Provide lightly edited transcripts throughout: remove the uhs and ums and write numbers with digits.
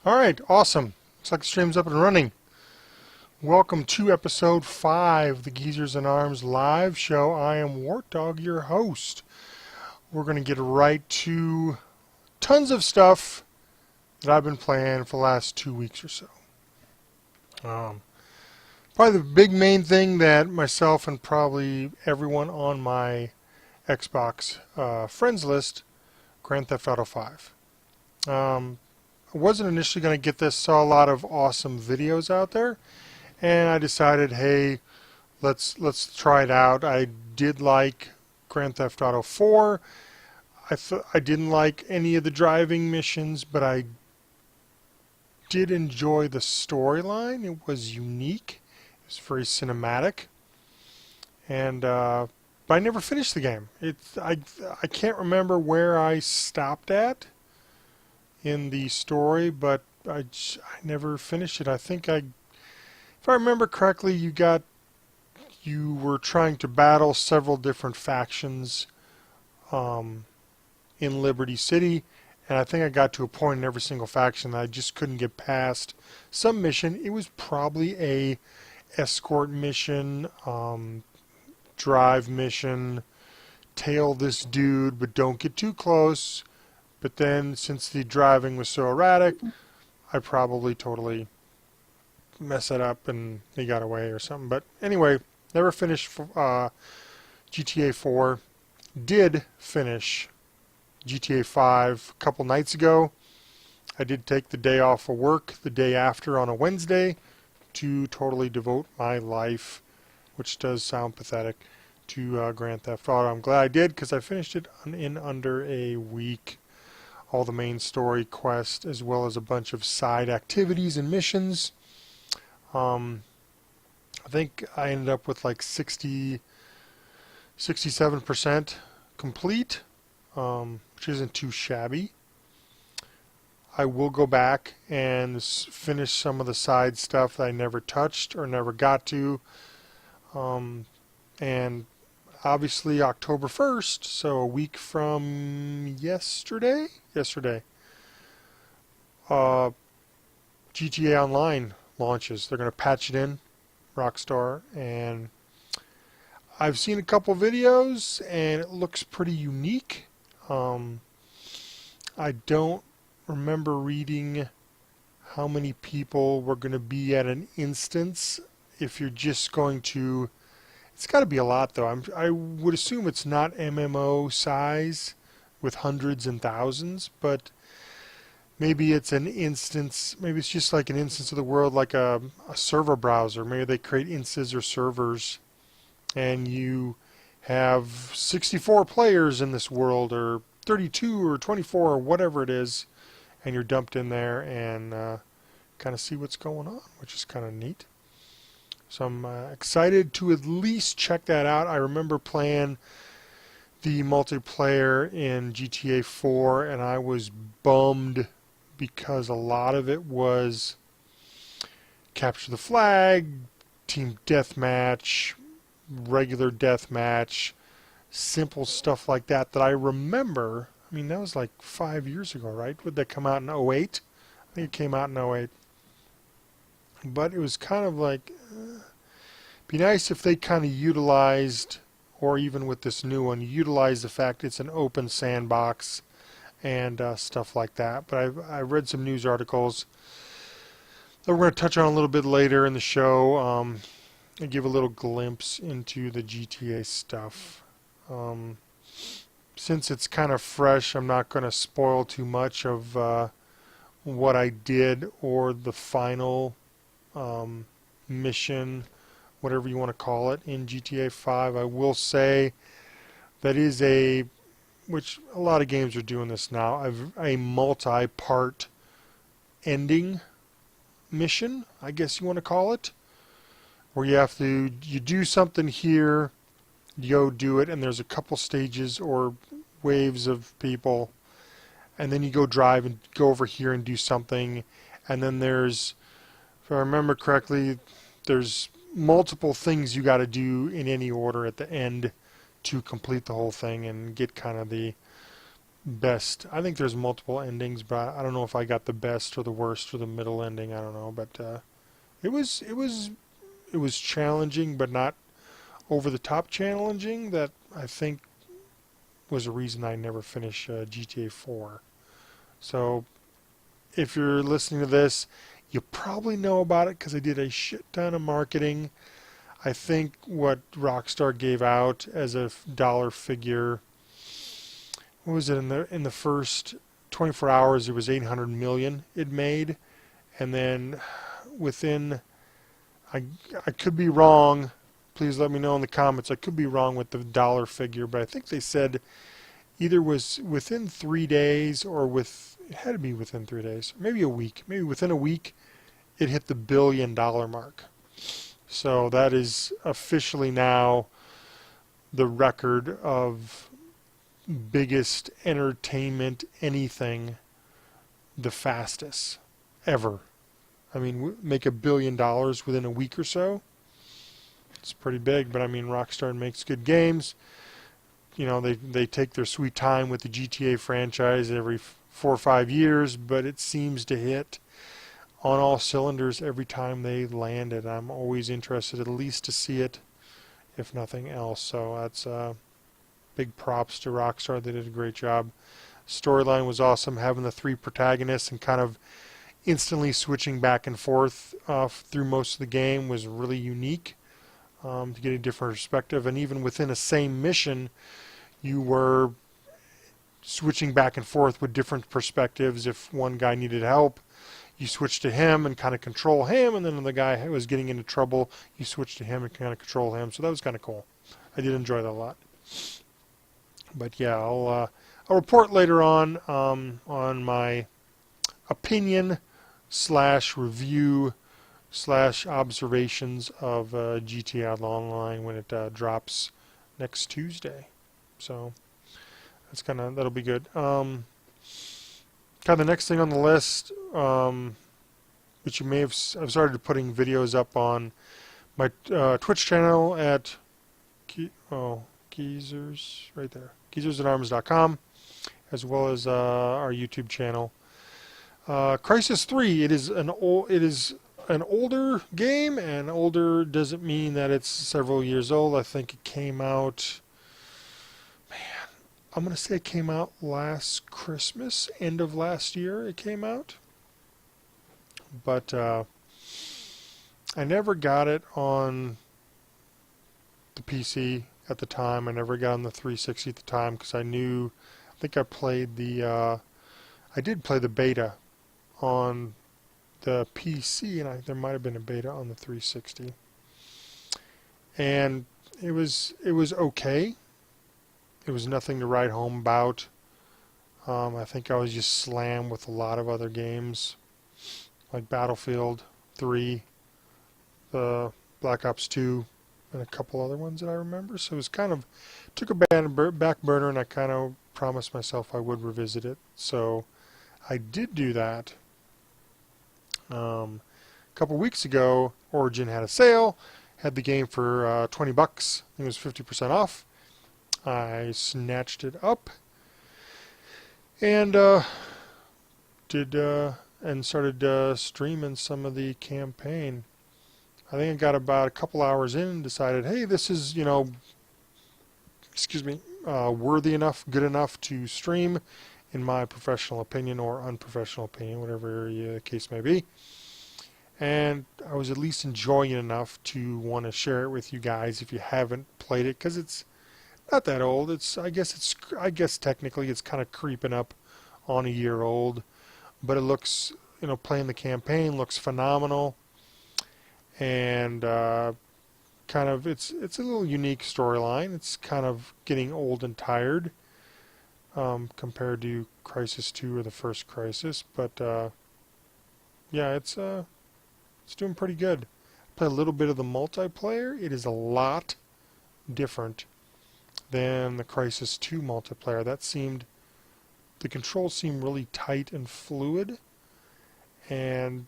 Alright, awesome. Looks like the stream's up and running. Welcome to episode 5 of the Geezers in Arms live show. I am Wortdog, your host. We're going to get right to tons of stuff that I've been playing for the last 2 weeks or so. Probably the big main thing that myself and probably everyone on my Xbox friends list, Grand Theft Auto 5. I wasn't initially going to get this, saw a lot of awesome videos out there, and I decided, hey, let's try it out. I did like Grand Theft Auto 4. I didn't like any of the driving missions, but I did enjoy the storyline. It was unique. It was very cinematic, and but I never finished the game. I can't remember where I stopped at in the story, but I never finished it. I think if I remember correctly, you were trying to battle several different factions in Liberty City, and I think I got to a point in every single faction that I just couldn't get past some mission. It was probably a escort mission, drive mission, tail this dude, but don't get too close. But then, since the driving was so erratic, I probably totally messed it up and he got away or something. But anyway, never finished GTA 4. Did finish GTA 5 a couple nights ago. I did take the day off of work the day after on a Wednesday to totally devote my life, which does sound pathetic, to Grand Theft Auto. I'm glad I did because I finished it in under a week. All the main story quest, as well as a bunch of side activities and missions. I think I ended up with like 67% complete, which isn't too shabby. I will go back and finish some of the side stuff that I never touched or never got to. And obviously October 1st, so a week from yesterday, GTA Online launches. They're going to patch it in, Rockstar, and I've seen a couple videos and it looks pretty unique. I don't remember reading how many people were going to be at an instance. If you're just going to, it's got to be a lot though. I would assume it's not MMO size with hundreds and thousands, but maybe it's an instance, maybe it's just like an instance of the world, like a server browser. Maybe they create instances or servers and you have 64 players in this world, or 32 or 24 or whatever it is, and you're dumped in there and kind of see what's going on, which is kind of neat. So I'm excited to at least check that out. I remember playing the multiplayer in GTA 4 and I was bummed because a lot of it was capture the flag, team deathmatch, regular deathmatch, simple stuff like that I remember. I mean, that was like 5 years ago, right? Would that come out in '08? I think it came out in '08. But it was kind of like, be nice if they kind of utilized, or even with this new one, utilize the fact it's an open sandbox and stuff like that. But I read some news articles that we're going to touch on a little bit later in the show. And give a little glimpse into the GTA stuff. Since it's kind of fresh, I'm not going to spoil too much of what I did or the final mission, whatever you want to call it, in GTA 5. I will say that is which a lot of games are doing this now, a multi-part ending mission, I guess you want to call it, where you do something here, you go do it, and there's a couple stages or waves of people, and then you go drive and go over here and do something, and then there's, if I remember correctly, there's multiple things you got to do in any order at the end to complete the whole thing and get kind of the best. I think there's multiple endings, but I don't know if I got the best or the worst or the middle ending. I don't know, but it was challenging, but not over the top challenging. That I think was a reason I never finished GTA 4. So if you're listening to this, you probably know about it because I did a shit ton of marketing. I think what Rockstar gave out as a dollar figure, what was it in the first 24 hours? It was 800 million it made, and then within, I I could be wrong. Please let me know in the comments. I could be wrong with the dollar figure, but I think they said either was within 3 days or it had to be within 3 days, maybe a week, maybe within a week, it hit the $1 billion mark. So that is officially now the record of biggest entertainment anything, the fastest ever. I mean, make $1 billion within a week or so. It's pretty big, but I mean, Rockstar makes good games. You know, they take their sweet time with the GTA franchise every 4 or 5 years, but it seems to hit on all cylinders every time they land it. I'm always interested at least to see it, if nothing else. So that's big props to Rockstar. They did a great job. Storyline was awesome. Having the three protagonists and kind of instantly switching back and forth through most of the game was really unique, to get a different perspective. And even within a same mission, you were switching back and forth with different perspectives. If one guy needed help, you switch to him and kind of control him, and then when the guy who was getting into trouble, you switch to him and kind of control him. So that was kind of cool. I did enjoy that a lot. But yeah, I'll report later on my opinion slash review slash observations of GTA Online when it drops next Tuesday. So that's that'll be good. Kind of the next thing on the list, which you may have, I've started putting videos up on my Twitch channel at Geezers, right there, geezersandarms.com, as well as our YouTube channel. Crysis 3. It is an older game, and older doesn't mean that it's several years old. I think it came out, I'm going to say it came out last Christmas, end of last year it came out. But I never got it on the PC at the time. I never got on the 360 at the time because I think I played I did play the beta on the PC, and there might have been a beta on the 360. And it was okay. It was nothing to write home about. I think I was just slammed with a lot of other games, like Battlefield 3, the Black Ops 2, and a couple other ones that I remember. So it was took a back burner, and I kind of promised myself I would revisit it. So I did do that. A couple weeks ago, Origin had a sale, had the game for $20. I think it was 50% off. I snatched it up and started streaming some of the campaign. I think I got about a couple hours in and decided, hey, this is, worthy enough, good enough to stream, in my professional opinion, or unprofessional opinion, whatever the case may be. And I was at least enjoying it enough to want to share it with you guys if you haven't played it, because it's not that old. I guess technically it's kind of creeping up on a year old, but it looks, playing the campaign looks phenomenal, and it's a little unique storyline. It's kind of getting old and tired compared to Crysis 2 or the first Crysis, but yeah, it's doing pretty good. Play a little bit of the multiplayer. It is a lot different than the Crysis 2 multiplayer. The controls seem really tight and fluid, and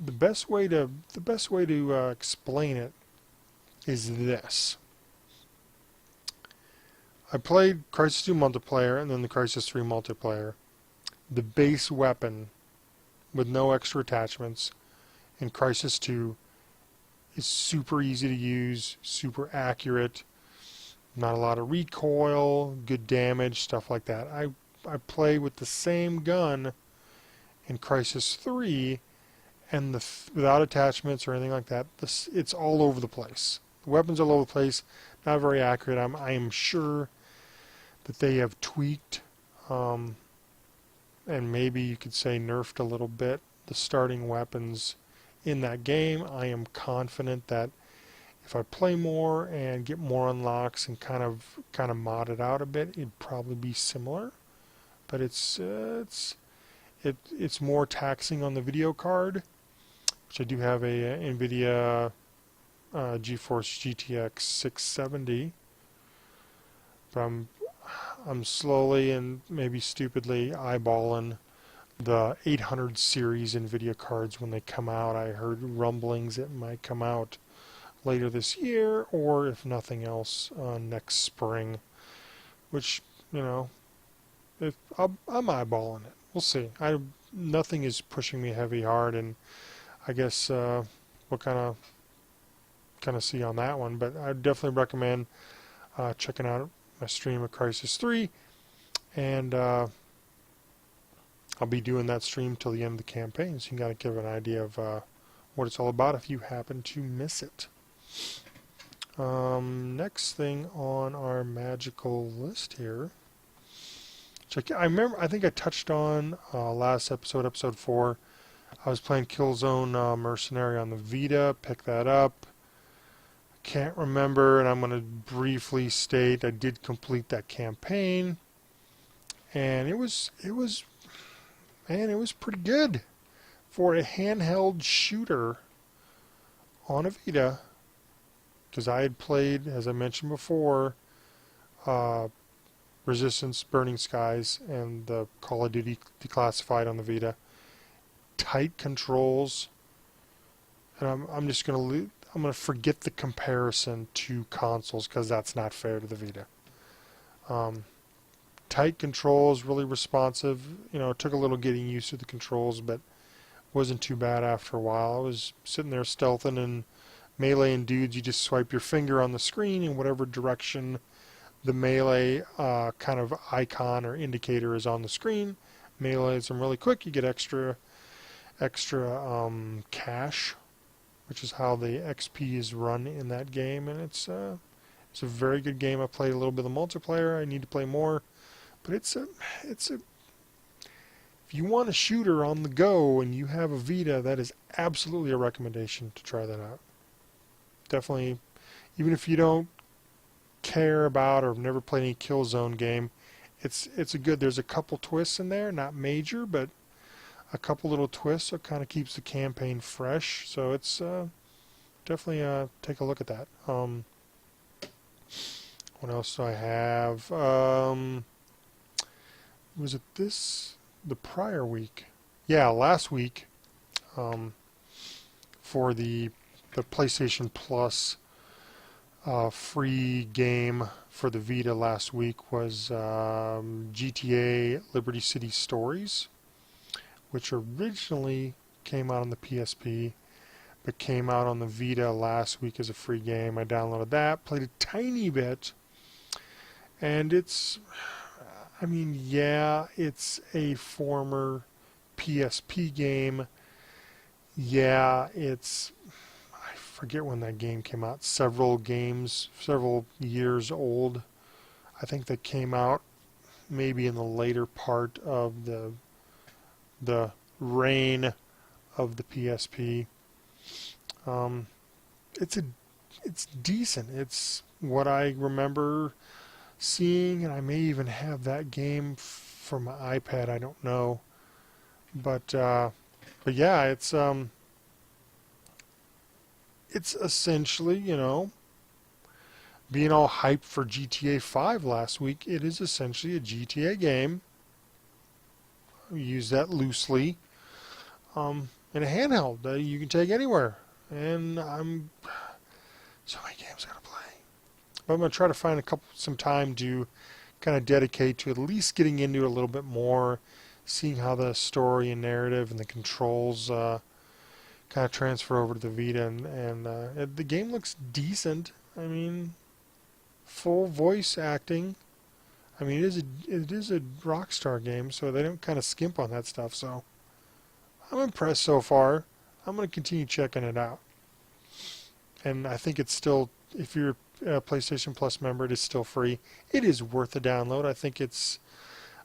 the best way to explain it is this. I played Crysis 2 multiplayer and then the Crysis 3 multiplayer. The base weapon with no extra attachments in Crysis 2 is super easy to use, super accurate, not a lot of recoil, good damage, stuff like that. I play with the same gun in Crysis 3 and without attachments or anything like that. It's all over the place. The weapons all over the place, not very accurate. I am sure that they have tweaked and maybe you could say nerfed a little bit the starting weapons in that game. I am confident that if I play more and get more unlocks and kind of mod it out a bit, it'd probably be similar. But it's more taxing on the video card, which I do have a NVIDIA GeForce GTX 670. But I'm slowly and maybe stupidly eyeballing the 800 series NVIDIA cards when they come out. I heard rumblings it might come out later this year, or if nothing else, next spring. Which, you know, I'm eyeballing it. We'll see. Nothing is pushing me heavy hard, and I guess we'll kind of see on that one. But I definitely recommend checking out my stream of Crysis 3, and I'll be doing that stream till the end of the campaign, so you can kind of give an idea of what it's all about if you happen to miss it. Next thing on our magical list here. I think I touched on last episode, episode 4. I was playing Killzone Mercenary on the Vita. Picked that up. Can't remember, and I'm going to briefly state I did complete that campaign, and it was pretty good for a handheld shooter on a Vita, because I had played, as I mentioned before, Resistance, Burning Skies, and the Call of Duty Declassified on the Vita. Tight controls, and I'm just going to forget the comparison to consoles because that's not fair to the Vita. Tight controls, really responsive. You know, it took a little getting used to the controls, but wasn't too bad after a while. I was sitting there stealthing and meleeing dudes. You just swipe your finger on the screen in whatever direction the melee kind of icon or indicator is on the screen. Melees them really quick. You get extra cash, which is how the XP is run in that game, and it's a very good game. I played a little bit of the multiplayer. I need to play more, but it's a if you want a shooter on the go and you have a Vita, that is absolutely a recommendation to try that out. Definitely, even if you don't care about or have never played any Killzone game, it's a good. There's a couple twists in there, not major, but a couple little twists, so it kind of keeps the campaign fresh. So it's definitely take a look at that. What else do I have? Was it the prior week? Yeah, last week, for the PlayStation Plus free game for the Vita last week was GTA Liberty City Stories, which originally came out on the PSP, but came out on the Vita last week as a free game. I downloaded that, played a tiny bit, and it's a former PSP game. Yeah, I forget when that game came out. Several years old. I think that came out maybe in the later part of the reign of the PSP. It's decent. It's what I remember seeing, and I may even have that game for my iPad. I don't know, but yeah, it's essentially, you know, being all hyped for GTA 5 last week. It is essentially a GTA game. I use that loosely. In a handheld that you can take anywhere, and so many games I gotta play. But I'm going to try to find some time to kind of dedicate to at least getting into it a little bit more, seeing how the story and narrative and the controls kind of transfer over to the Vita, and the game looks decent. I mean, full voice acting. I mean, it is a Rockstar game, so they don't kind of skimp on that stuff. So I'm impressed so far. I'm going to continue checking it out, and I think it's still, if you're a PlayStation Plus member, it is still free. It is worth a download. I think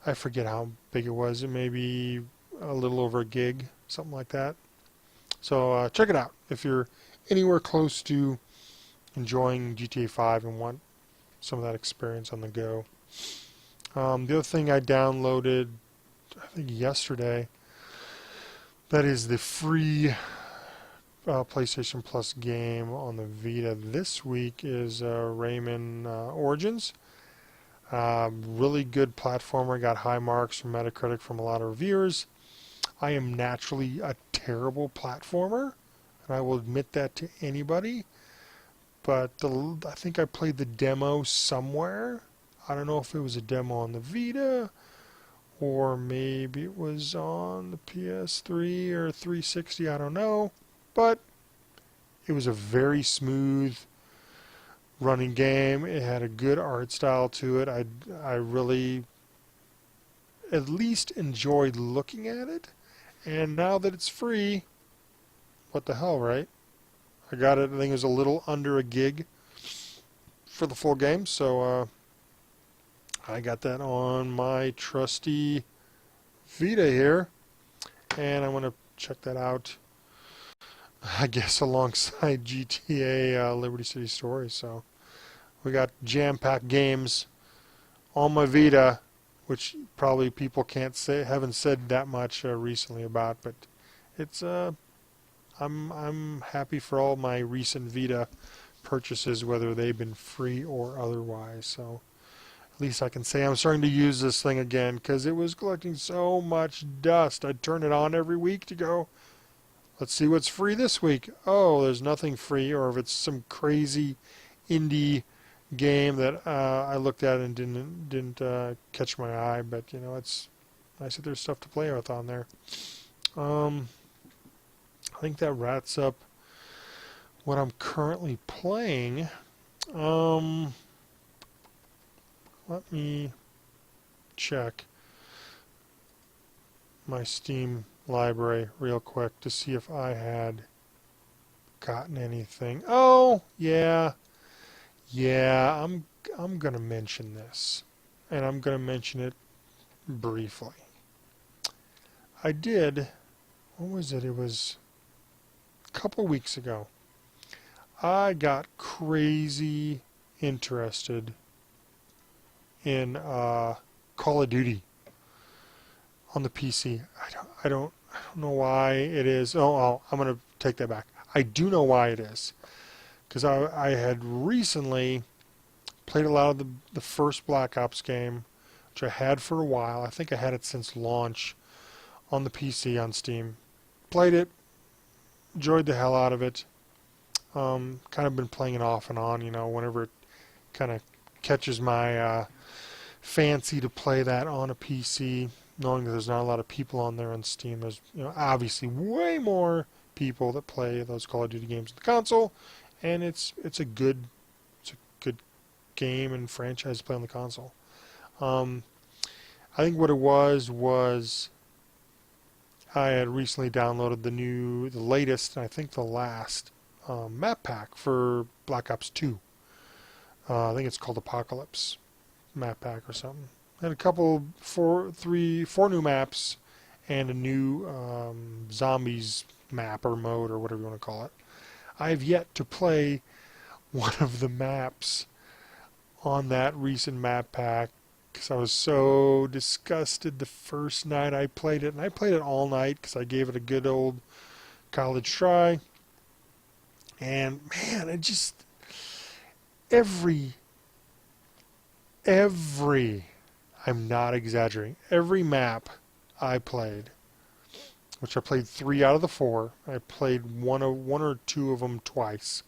I forget how big it was. It may be a little over a gig, something like that. So check it out if you're anywhere close to enjoying GTA 5 and want some of that experience on the go. The other thing I downloaded, I think yesterday, that is the free PlayStation Plus game on the Vita this week, is Rayman Origins. Really good platformer, got high marks from Metacritic from a lot of reviewers. I am naturally a terrible platformer, and I will admit that to anybody. But I think I played the demo somewhere. I don't know if it was a demo on the Vita, or maybe it was on the PS3 or 360, I don't know. But it was a very smooth running game. It had a good art style to it. I really at least enjoyed looking at it. And now that it's free, what the hell, right? I got it, I think it was a little under a gig for the full game, so I got that on my trusty Vita here, and I'm going to check that out, I guess, alongside GTA Liberty City Stories. So we got jam-packed games on my Vita, which probably people haven't said that much recently about, but it's I'm happy for all my recent Vita purchases, whether they've been free or otherwise. So at least I can say I'm starting to use this thing again, because it was collecting so much dust. I'd turn it on every week to go, let's see what's free this week. Oh, there's nothing free, or if it's some crazy indie game that I looked at and didn't catch my eye. But you know, it's nice that there's stuff to play with on there. I think that wraps up what I'm currently playing. Let me check my Steam library real quick to see if I had gotten anything. Oh, yeah. I'm gonna mention this, and I'm gonna mention it briefly. I did. What was it? It was a couple weeks ago. I got crazy interested in Call of Duty on the PC. I don't know why it is. Oh, I'm gonna take that back. I do know why it is, because I had recently played a lot of the first Black Ops game, which I had for a while. I think I had it since launch on the PC on Steam. Played it, enjoyed the hell out of it. Kind of been playing it off and on, you know, whenever it kind of catches my fancy to play that on a PC, knowing that there's not a lot of people on there on Steam. There's, you know, obviously way more people that play those Call of Duty games on the console, and it's a good game and franchise to play on the console. I think what it was I had recently downloaded the latest, and I think the last map pack for Black Ops 2. I think it's called Apocalypse map pack or something. And a couple, four new maps, and a new zombies map or mode or whatever you want to call it. I have yet to play one of the maps on that recent map pack, because I was so disgusted the first night I played it, and I played it all night because I gave it a good old college try. And man, it just every I'm not exaggerating, every map I played, which I played 3 out of the 4. I played one or two of them twice.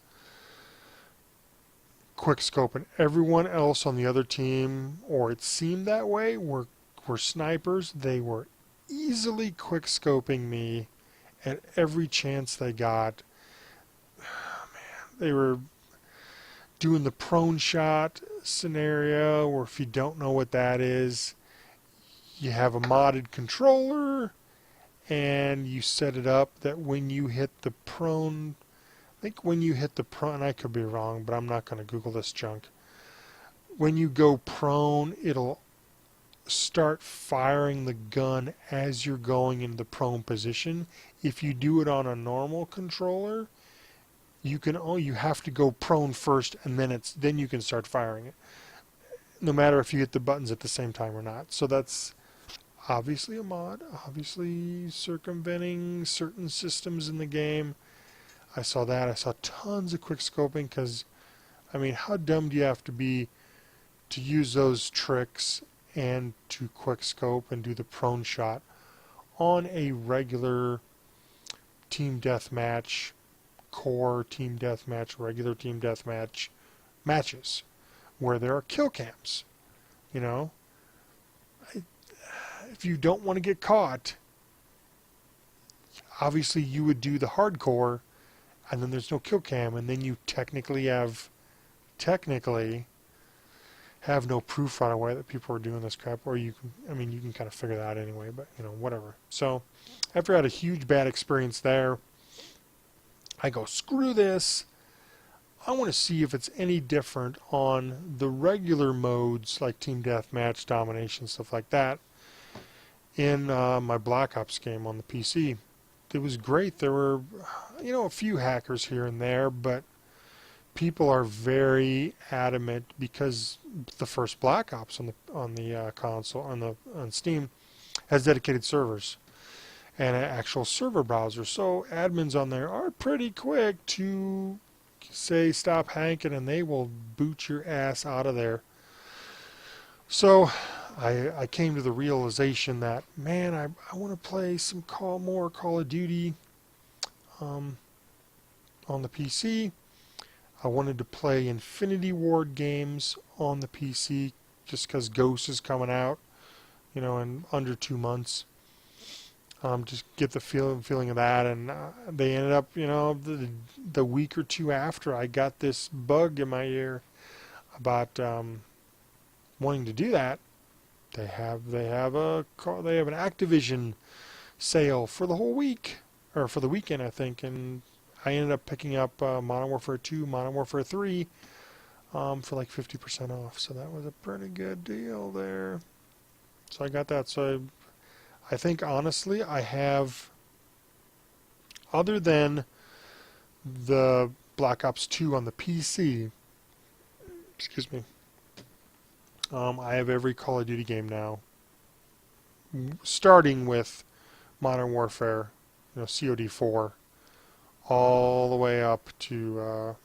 quick scoping. Everyone else on the other team, or it seemed that way, were snipers. They were easily quick scoping me at every chance they got. They were doing the prone shot scenario, or if you don't know what that is, you have a modded controller and you set it up that when you hit the prone, I think when you hit the prone, I could be wrong, but I'm not going to Google this junk. When you go prone, it'll start firing the gun as you're going into the prone position. If you do it on a normal controller, you have to go prone first, and then you can start firing it, no matter if you hit the buttons at the same time or not. So that's obviously a mod, obviously circumventing certain systems in the game. I saw that. I saw tons of quick scoping because, I mean, how dumb do you have to be to use those tricks and to quick scope and do the prone shot on a regular team deathmatch, core team deathmatch, regular team deathmatch matches where there are kill cams? You know, if you don't want to get caught, obviously you would do the hardcore, and then there's no kill cam, and then you technically have no proof right away that people are doing this crap, or you can, I mean, you can kind of figure that out anyway, but you know, whatever. So after I had a huge bad experience there, I go, screw this. I want to see if it's any different on the regular modes like team deathmatch, domination, stuff like that in my Black Ops game on the PC. It was great. There were, you know, a few hackers here and there, but people are very adamant because the first Black Ops on the console on Steam has dedicated servers and an actual server browser. So admins on there are pretty quick to say stop hacking, and they will boot your ass out of there. So I came to the realization that, man, I want to play some more Call of Duty on the PC. I wanted to play Infinity Ward games on the PC just because Ghost is coming out, you know, in under 2 months. Just get the feeling of that, and they ended up, you know, the week or two after I got this bug in my ear about wanting to do that. They have an Activision sale for the whole week, or for the weekend, I think, and I ended up picking up Modern Warfare 2, Modern Warfare 3 for like 50% off. So that was a pretty good deal there. So I got that. So I think honestly I have, other than the Black Ops 2 on the PC, excuse me, I have every Call of Duty game now, starting with Modern Warfare, you know, COD 4, all the way up to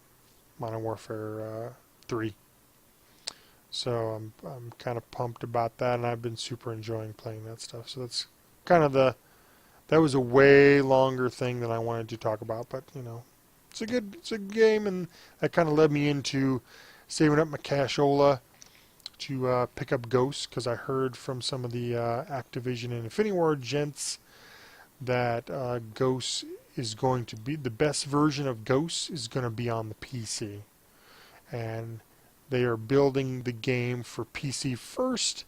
Modern Warfare 3. So I'm kind of pumped about that, and I've been super enjoying playing that stuff. So that's kind of that was a way longer thing than I wanted to talk about, but you know, it's a good game, and that kind of led me into saving up my cashola to pick up Ghost, because I heard from some of the Activision and Infinity Ward gents that Ghost is going to be, the best version of Ghost is going to be on the PC, and they are building the game for PC first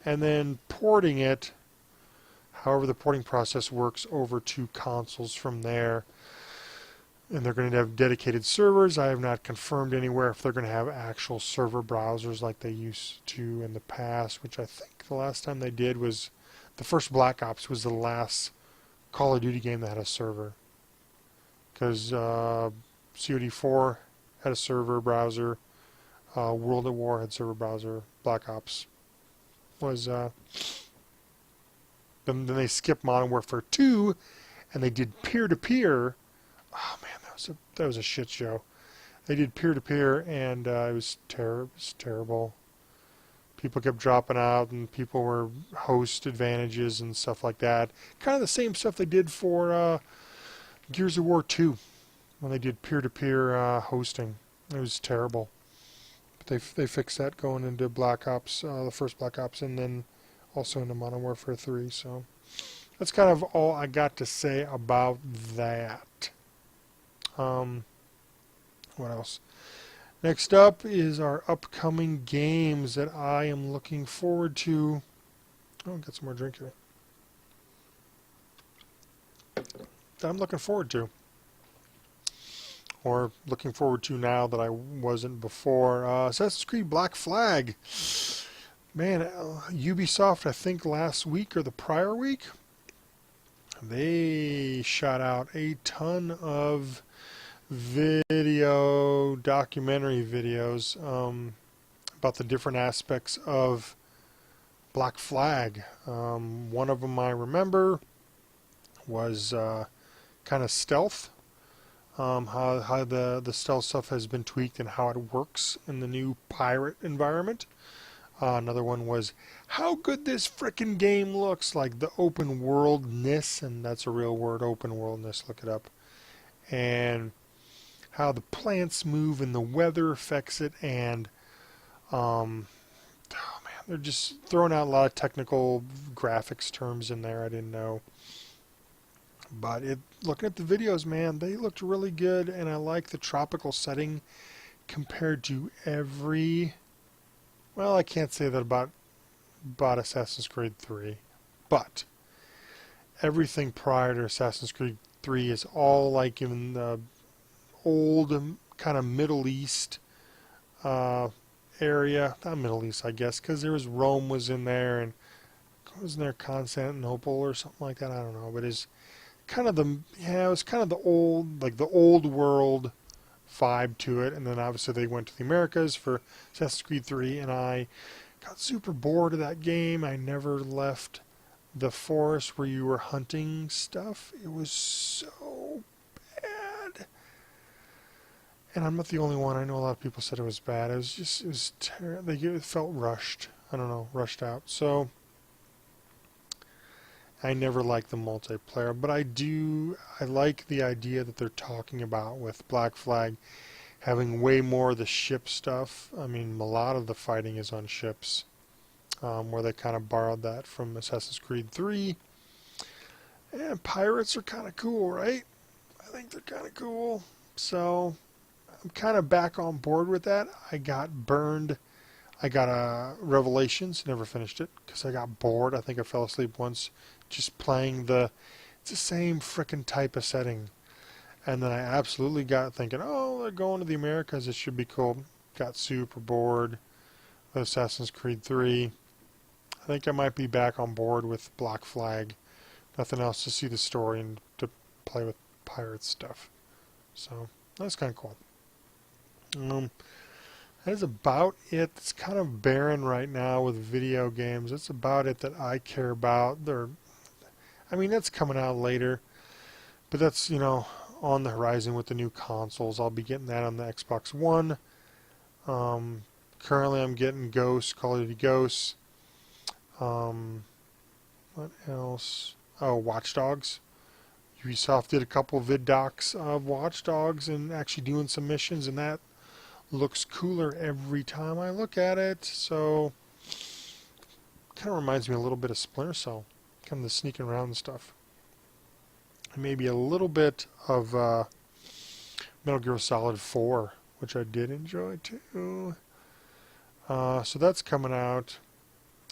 and then porting it, however the porting process works, over to consoles from there. And they're going to have dedicated servers. I have not confirmed anywhere if they're going to have actual server browsers like they used to in the past, which I think the last time they did was the first Black Ops was the last Call of Duty game that had a server. Because COD 4 had a server browser, World at War had server browser, Black Ops was... Then they skipped Modern Warfare 2, and they did peer-to-peer. Oh man, that was a shit show. They did peer-to-peer, and it was terrible. People kept dropping out, and people were host advantages and stuff like that. Kind of the same stuff they did for Gears of War 2 when they did peer-to-peer hosting. It was terrible. They fixed that going into Black Ops, the first Black Ops, and then also into Modern Warfare 3. So that's kind of all I got to say about that. What else? Next up is our upcoming games that I am looking forward to. Oh, get some more drink here. That I'm looking forward to. Or looking forward to now that I wasn't before. Assassin's Creed Black Flag. Man, Ubisoft, I think last week or the prior week, they shot out a ton of documentary videos about the different aspects of Black Flag. One of them I remember was kind of stealth. How the stealth stuff has been tweaked and how it works in the new pirate environment. Another one was how good this frickin' game looks, like the open worldness, and that's a real word, open worldness, look it up. And how the plants move and the weather affects it, and oh man, they're just throwing out a lot of technical graphics terms in there I didn't know. But looking at the videos, man, they looked really good, and I like the tropical setting compared to well, I can't say that about Assassin's Creed 3, but everything prior to Assassin's Creed 3 is all like in the old kind of Middle East area. Not Middle East, I guess, because Rome was in there, and wasn't there Constantinople or something like that? I don't know, but it's kind of it was kind of the old world vibe to it. And then obviously they went to the Americas for Assassin's Creed 3, and I got super bored of that game. I never left the forest where you were hunting stuff. It was so bad. And I'm not the only one. I know a lot of people said it was bad. It was terrible. It felt rushed. I don't know, rushed out. So I never liked the multiplayer, but I like the idea that they're talking about with Black Flag having way more of the ship stuff. I mean, a lot of the fighting is on ships, where they kind of borrowed that from Assassin's Creed 3. And pirates are kind of cool, right? I think they're kind of cool. So I'm kind of back on board with that. I got burned. I got Revelations, never finished it because I got bored. I think I fell asleep once just playing it's the same frickin' type of setting. And then I absolutely got thinking, oh, they're going to the Americas, it should be cool. Got super bored with Assassin's Creed 3. I think I might be back on board with Black Flag. Nothing else to see the story and to play with pirate stuff. So that's kind of cool. That is about it. It's kind of barren right now with video games. That's about it that I care about. That's coming out later, but that's, on the horizon with the new consoles. I'll be getting that on the Xbox One. Currently I'm getting Ghosts, Call of Duty Ghosts. What else? Oh, Watch Dogs. Ubisoft did a couple vid docs of Watch Dogs and actually doing some missions, and that looks cooler every time I look at it. So kind of reminds me a little bit of Splinter Cell, kind of the sneaking around and stuff. And maybe a little bit of Metal Gear Solid 4, which I did enjoy too. So that's coming out,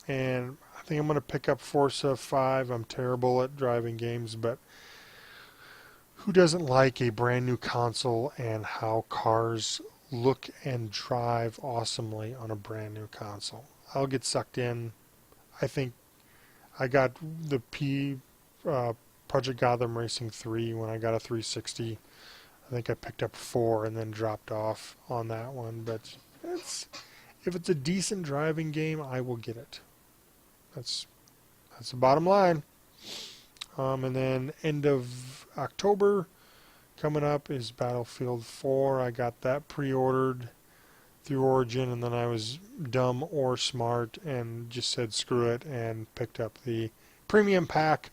and I think I'm going to pick up Forza 5. I'm terrible at driving games, but who doesn't like a brand new console and how cars look and drive awesomely on a brand new console? I'll get sucked in. I think I got the Project Gotham Racing 3 when I got a 360. I think I picked up 4 and then dropped off on that one. But if it's a decent driving game, I will get it. That's the bottom line. And then end of October coming up is Battlefield 4. I got that pre-ordered through Origin, and then I was dumb or smart and just said screw it and picked up the premium pack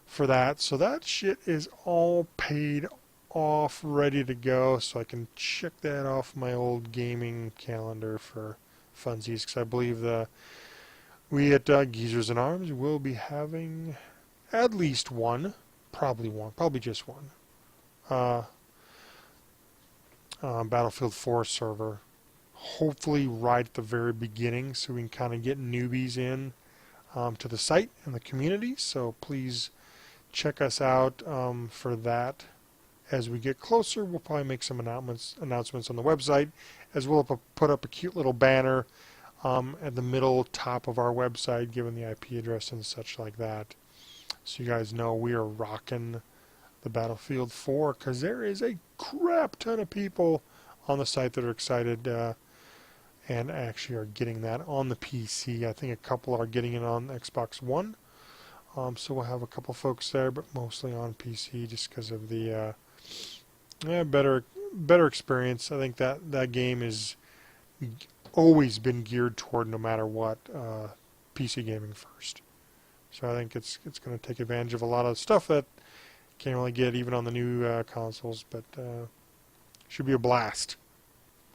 for that. So that shit is all paid off, ready to go, so I can check that off my old gaming calendar for funsies, because I believe we at Geezers in Arms will be having at least one, probably just one, uh, Battlefield 4 server. Hopefully right at the very beginning, so we can kind of get newbies in to the site and the community. So please check us out for that. As we get closer, we'll probably make some announcements on the website, as well as put up a cute little banner at the middle top of our website, given the IP address and such like that. So you guys know we are rocking the Battlefield 4, because there is a crap ton of people on the site that are excited and actually are getting that on the PC. I think a couple are getting it on Xbox One. So we'll have a couple folks there, but mostly on PC, just because of the better experience. I think that game is always been geared toward, no matter what, PC gaming first. So I think it's going to take advantage of a lot of stuff that can't really get even on the new consoles, but should be a blast.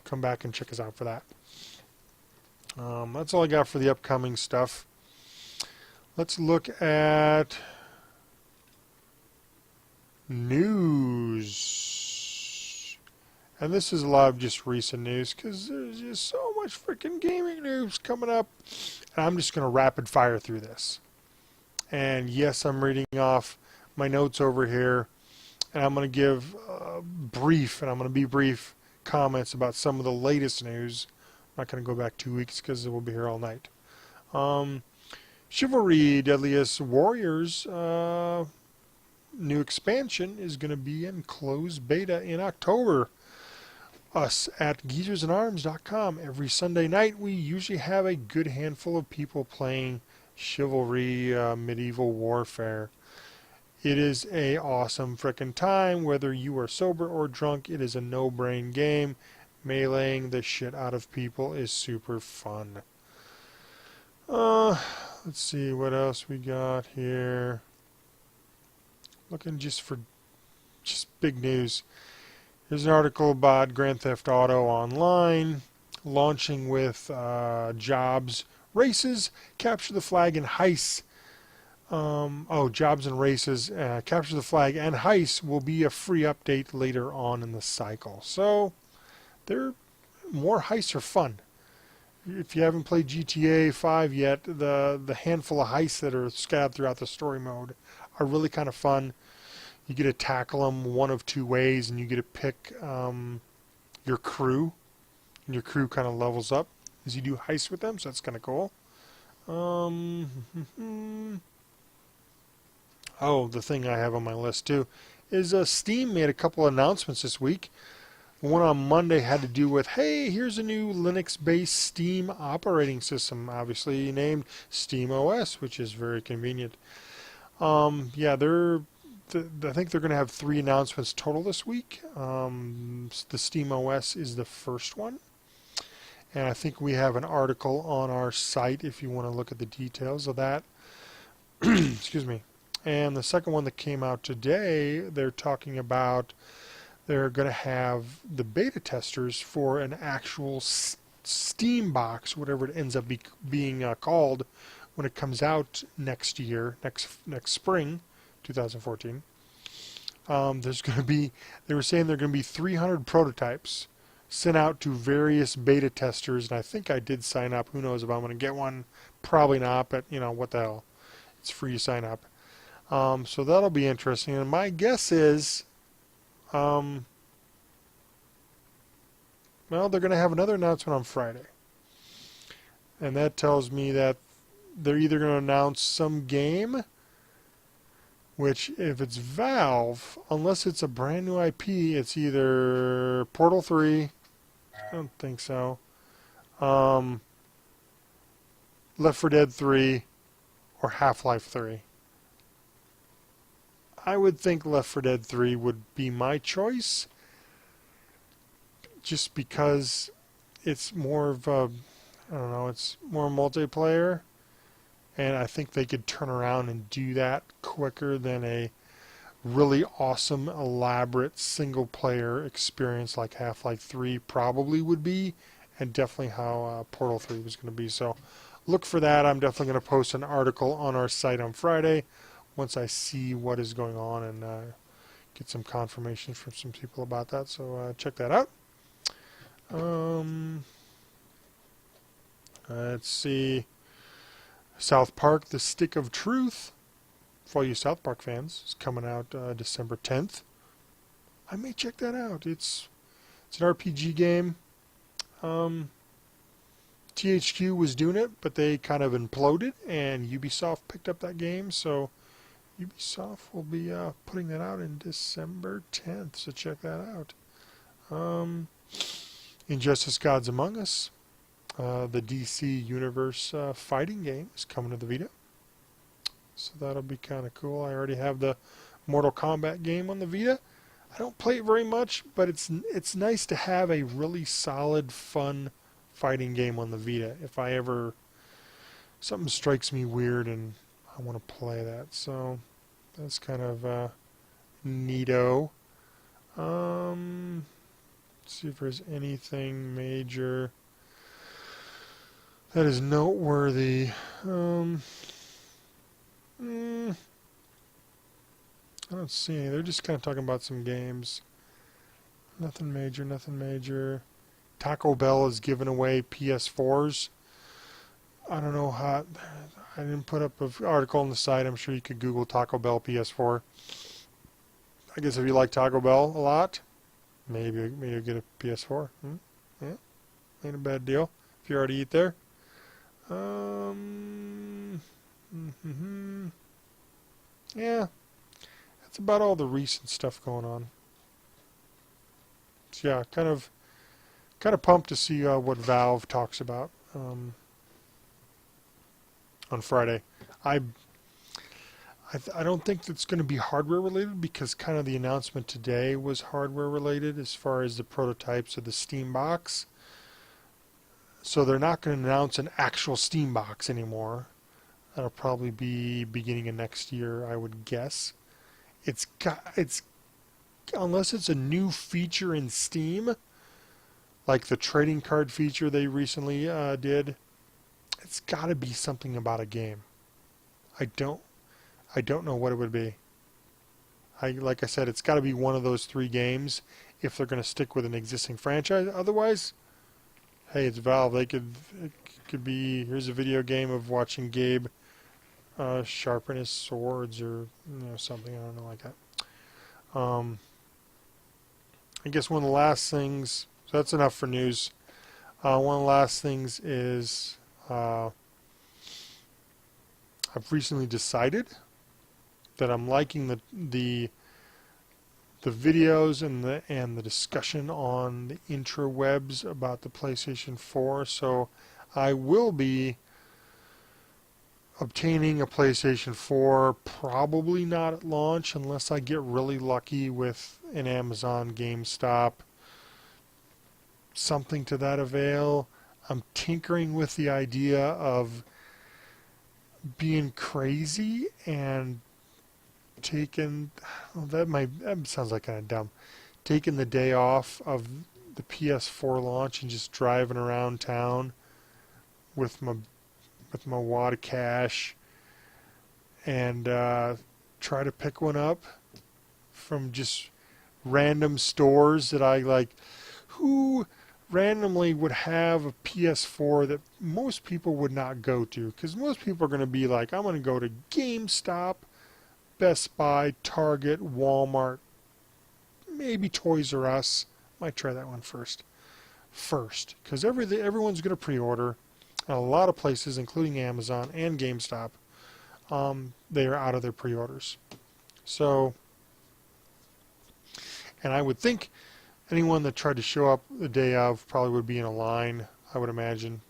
Come back and check us out for that. That's all I got for the upcoming stuff. Let's look at news. And this is a lot of just recent news, because there's just so much freaking gaming news coming up. And I'm just going to rapid fire through this. And yes, I'm reading off my notes over here, and I'm going to give brief comments about some of the latest news. I'm not going to go back 2 weeks, because we'll be here all night. Chivalry Deadliest Warriors new expansion is going to be in closed beta in October. Us at geezersinarms.com. Every Sunday night we usually have a good handful of people playing Chivalry Medieval Warfare. It is a awesome frickin' time, whether you are sober or drunk. It is a no-brain game. Meleeing the shit out of people is super fun. Let's see what else we got here. Looking just for big news. Here's an article about Grand Theft Auto Online launching with jobs, races, capture the flag, and heists. Jobs and races, capture the flag, and heists will be a free update later on in the cycle. So, more heists are fun. If you haven't played GTA 5 yet, the handful of heists that are scattered throughout the story mode are really kind of fun. You get to tackle them one of two ways, and you get to pick your crew, and your crew kind of levels up as you do heists with them, so that's kind of cool. The thing I have on my list too is Steam made a couple announcements this week. One on Monday had to do with, hey, here's a new Linux-based Steam operating system, obviously named SteamOS, which is very convenient. I think they're going to have 3 announcements total this week. The SteamOS is the first one. And I think we have an article on our site if you want to look at the details of that. Excuse me. And the second one that came out today, they're talking about they're going to have the beta testers for an actual Steam box, whatever it ends up being called, when it comes out next year, next spring, 2014. There's going to be, they were saying there are going to be 300 prototypes sent out to various beta testers, and I think I did sign up. Who knows if I'm going to get one? Probably not, but what the hell? It's free to sign up. So that'll be interesting. And my guess is, they're going to have another announcement on Friday. And that tells me that they're either going to announce some game, which if it's Valve, unless it's a brand new IP, it's either Portal 3, I don't think so, Left 4 Dead 3, or Half-Life 3. I would think Left 4 Dead 3 would be my choice, just because it's more of a, it's more multiplayer, and I think they could turn around and do that quicker than a really awesome, elaborate single-player experience like Half-Life 3 probably would be, and definitely how Portal 3 was going to be. So look for that. I'm definitely going to post an article on our site on Friday once I see what is going on and get some confirmation from some people about that. So check that out. Let's see. South Park, The Stick of Truth, for all you South Park fans, is coming out December 10th. I may check that out. It's an RPG game. THQ was doing it, but they kind of imploded, and Ubisoft picked up that game, so Ubisoft will be putting that out in December 10th, so check that out. Injustice Gods Among Us, the DC Universe fighting game, is coming to the Vita, so that'll be kind of cool. I already have the Mortal Kombat game on the Vita. I don't play it very much, but it's nice to have a really solid, fun fighting game on the Vita if I ever something strikes me weird and I want to play that. So that's kind of neato. Let's see if there's anything major that is noteworthy. I don't see any. They're just kind of talking about some games. Nothing major, nothing major. Taco Bell is giving away PS4s. I don't know how. I didn't put up an article on the site. I'm sure you could Google Taco Bell PS4. I guess if you like Taco Bell a lot, maybe you'll get a PS4. Yeah, ain't a bad deal if you already eat there. Yeah, that's about all the recent stuff going on. So yeah, kind of pumped to see what Valve talks about on Friday. I don't think it's going to be hardware related, because kind of the announcement today was hardware related as far as the prototypes of the Steam box. So they're not going to announce an actual Steam box anymore. That'll probably be beginning of next year, I would guess. It's unless it's a new feature in Steam, like the trading card feature they recently did. It's got to be something about a game. I don't know what it would be. Like I said, it's got to be one of those three games if they're going to stick with an existing franchise. Otherwise, hey, it's Valve. It could be, here's a video game of watching Gabe sharpen his swords, or something. I don't know, like that. I guess one of the last things. So that's enough for news. One of the last things is I've recently decided that I'm liking the videos and the discussion on the intrawebs about the PlayStation 4. So I will be obtaining a PlayStation 4, probably not at launch unless I get really lucky with an Amazon, GameStop, something to that avail. I'm tinkering with the idea of being crazy and taking, that sounds like kind of dumb, taking the day off of the PS4 launch and just driving around town with my wad of cash and try to pick one up from just random stores that I like. Who randomly would have a PS4 that most people would not go to? Because most people are going to be like, I'm going to go to GameStop, Best Buy, Target, Walmart, maybe Toys R Us. Might try that one first, because everyone's going to pre-order. And a lot of places, including Amazon and GameStop, they are out of their pre-orders. So, and I would think anyone that tried to show up the day of probably would be in a line, I would imagine.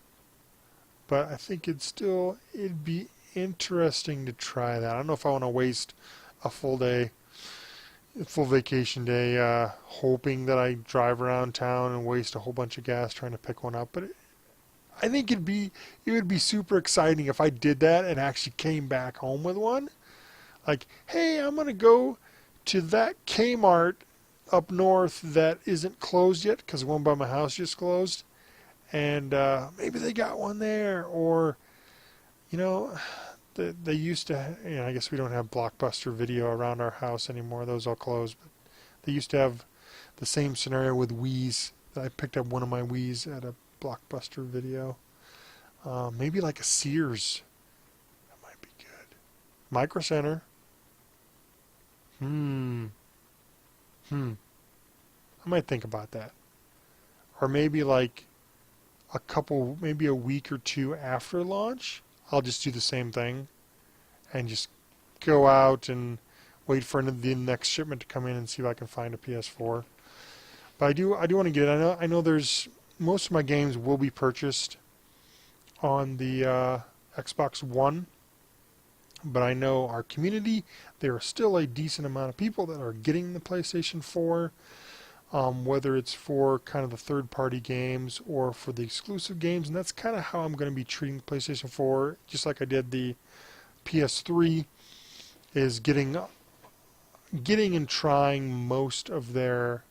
But I think it'd be interesting to try that. I don't know if I want to waste a full vacation day, hoping that I drive around town and waste a whole bunch of gas trying to pick one up. But I think it would be super exciting if I did that and actually came back home with one. Like, hey, I'm going to go to that Kmart up north that isn't closed yet, because the one by my house just closed, and maybe they got one there, or they used to. I guess we don't have Blockbuster Video around our house anymore; those all closed. But they used to have the same scenario with Wii's. I picked up one of my Wii's at a Blockbuster Video. Maybe like a Sears. That might be good. Micro Center. I might think about that. Or maybe like maybe a week or two after launch, I'll just do the same thing and just go out and wait for the next shipment to come in and see if I can find a PS4. But I do want to get it. I know there's most of my games will be purchased on the Xbox One, but I know our community, there are still a decent amount of people that are getting the PlayStation 4, whether it's for kind of the third-party games or for the exclusive games, and that's kind of how I'm going to be treating the PlayStation 4, just like I did the PS3, is getting and trying most of their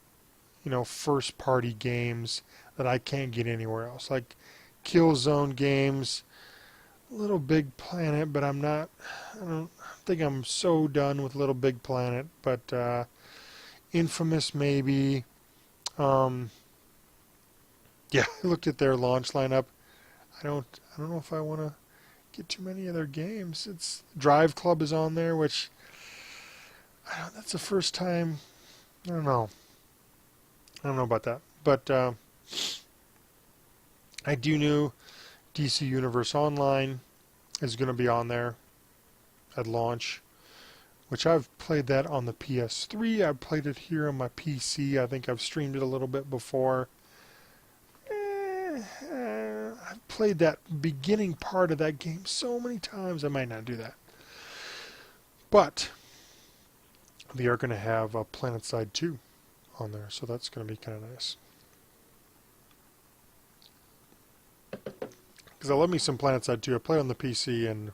first-party games that I can't get anywhere else, like Killzone games, Little Big Planet, but I don't think I'm so done with Little Big Planet, but Infamous maybe. Yeah, I looked at their launch lineup. I don't know if I want to get too many of their games. It's Drive Club is on there, which that's the first time. I don't know about that, but I do know DC Universe Online is going to be on there at launch, which I've played that on the PS3. I've played it here on my PC. I think I've streamed it a little bit before. I've played that beginning part of that game so many times, I might not do that. But they are going to have PlanetSide 2 on there, so that's going to be kind of nice. Because I love me some PlanetSide 2. I play on the PC, and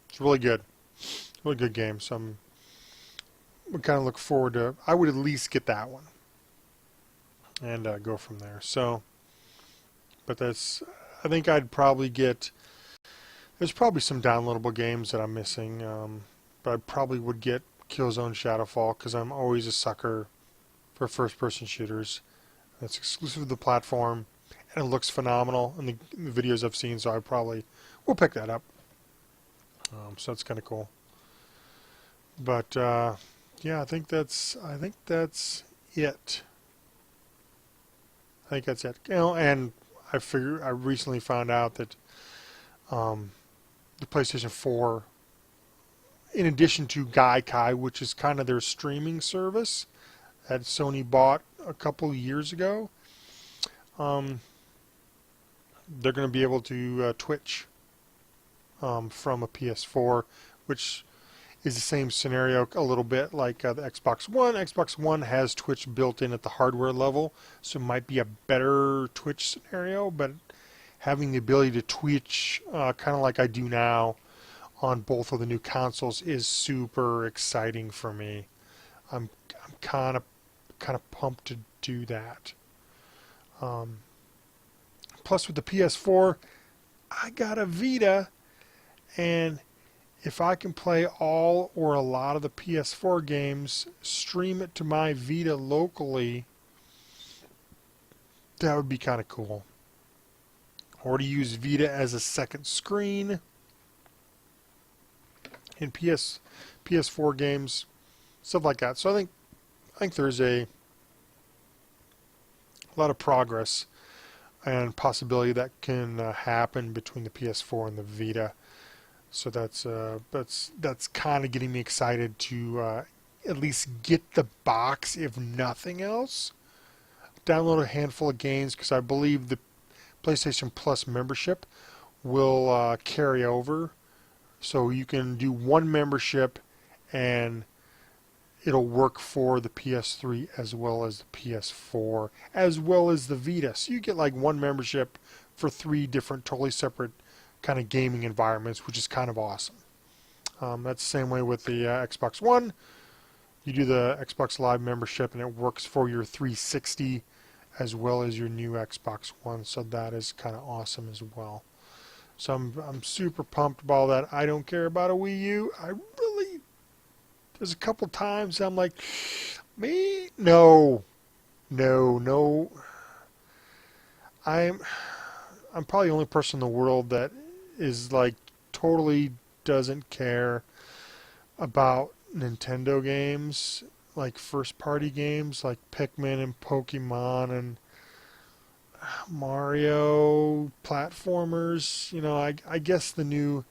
it's really good. Really good game. So we kind of look forward to. I would at least get that one, and go from there. So, but I think I'd probably get. There's probably some downloadable games that I'm missing, but I probably would get Killzone Shadowfall because I'm always a sucker for first-person shooters. It's exclusive to the platform, and it looks phenomenal in the videos I've seen. So I probably will pick that up. So that's kind of cool. But yeah, I think that's it. I think that's it. And I recently found out that the PlayStation 4, in addition to Gaikai, which is kind of their streaming service that Sony bought a couple years ago, they're going to be able to Twitch from a PS4, which is the same scenario a little bit like the Xbox One. Xbox One has Twitch built in at the hardware level, so it might be a better Twitch scenario, but having the ability to Twitch kind of like I do now on both of the new consoles is super exciting for me. I'm kind of pumped to do that. Plus with the PS4, I got a Vita, and if I can play all or a lot of the PS4 games, stream it to my Vita locally, that would be kind of cool. Or to use Vita as a second screen in PS4 games, stuff like that. So I think there's a lot of progress and possibility that can happen between the PS4 and the Vita. So that's kind of getting me excited to at least get the box, if nothing else. Download a handful of games because I believe the PlayStation Plus membership will carry over. So you can do one membership and it'll work for the PS3 as well as the PS4 as well as the Vita. So you get like one membership for 3 different totally separate kind of gaming environments, which is kind of awesome. That's the same way with the Xbox One. You do the Xbox Live membership and it works for your 360 as well as your new Xbox One, so that is kind of awesome as well. So I'm super pumped about all that. I don't care about a Wii U. There's a couple times I'm like, me? No. I'm probably the only person in the world that is like totally doesn't care about Nintendo games, like first party games like Pikmin and Pokemon and Mario platformers. You know, I guess the new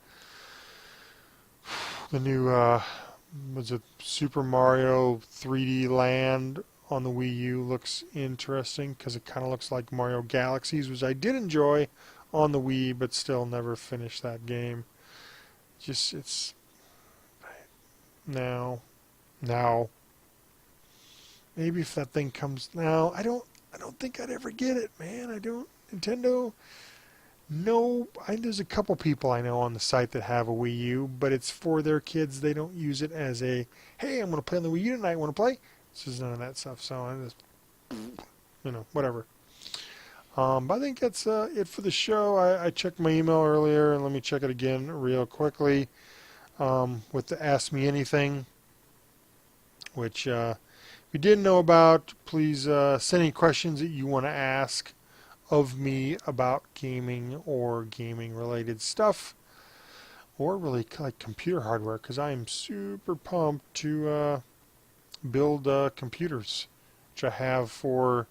was it Super Mario 3D Land on the Wii U looks interesting because it kind of looks like Mario Galaxies, which I did enjoy on the Wii, but still never finished that game. Just it's now maybe if that thing comes now, I don't think I'd ever get it, man. I don't. Nintendo. No, there's a couple people I know on the site that have a Wii U, but it's for their kids. They don't use it as a, hey, I'm going to play on the Wii U tonight. Want to play? This is none of that stuff. So I just, whatever. But I think that's it for the show. I checked my email earlier, and let me check it again real quickly with the Ask Me Anything, which if you didn't know about, please send any questions that you want to ask of me about gaming or gaming related stuff, or really like computer hardware, because I am super pumped to build computers, which I have for,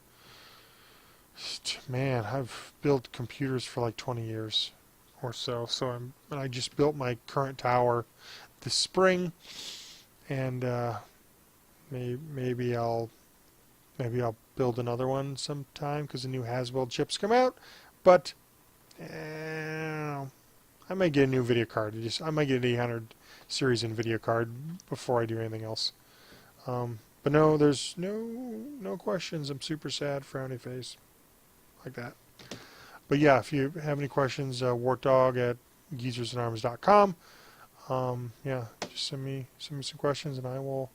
man, I've built computers for like 20 years or so. And I just built my current tower this spring, and maybe I'll build another one sometime because the new Haswell chips come out. But I might get a new video card. I might get an 800 series NVIDIA card before I do anything else. But no, there's no questions. I'm super sad, frowny face, like that. But yeah, if you have any questions, Wortdog at geezersandarms.com. Yeah, just send me some questions and I will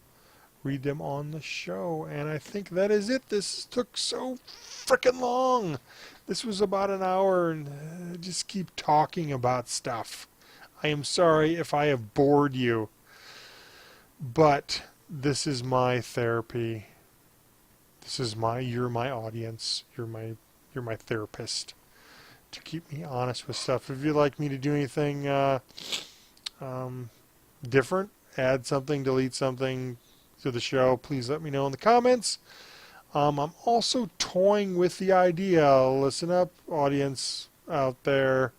read them on the show. And I think that is it. This took so freaking long. This was about an hour, and just keep talking about stuff. I am sorry if I have bored you, but this is my therapy. You're my audience. You're my therapist to keep me honest with stuff. If you'd like me to do anything different, add something, delete something to the show, please let me know in the comments. I'm also toying with the idea, listen up audience out there,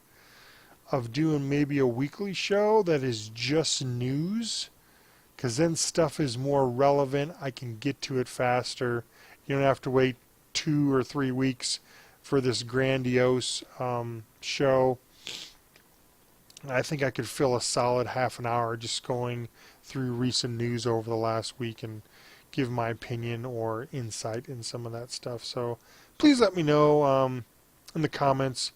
of doing maybe a weekly show that is just news, because then stuff is more relevant. I can get to it faster. You don't have to wait 2 or 3 weeks for this grandiose show. I think I could fill a solid half an hour just going through recent news over the last week and give my opinion or insight in some of that stuff. So please let me know in the comments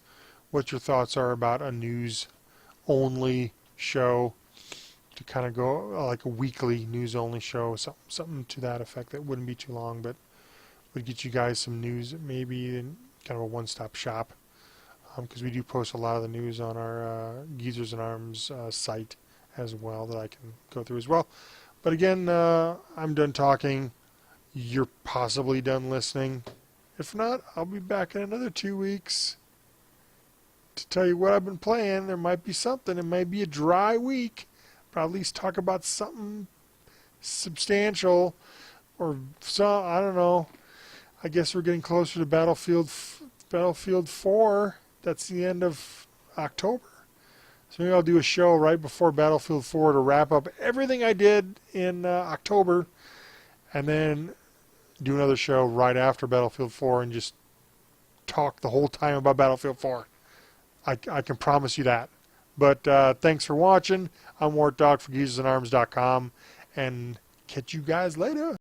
what your thoughts are about a news-only show, to kind of go like a weekly news-only show, something to that effect that wouldn't be too long, but would get you guys some news, maybe in kind of a one-stop shop, because we do post a lot of the news on our Geezers and Arms site as well that I can go through as well. But again, I'm done talking. You're possibly done listening. If not, I'll be back in another 2 weeks to tell you what I've been playing. There might be something. It might be a dry week, but I'll at least talk about something substantial, or some, I don't know. I guess we're getting closer to Battlefield 4. That's the end of October. So maybe I'll do a show right before Battlefield 4 to wrap up everything I did in October, and then do another show right after Battlefield 4 and just talk the whole time about Battlefield 4. I can promise you that. But thanks for watching. I'm Wortdog for geezersandarms.com, and catch you guys later.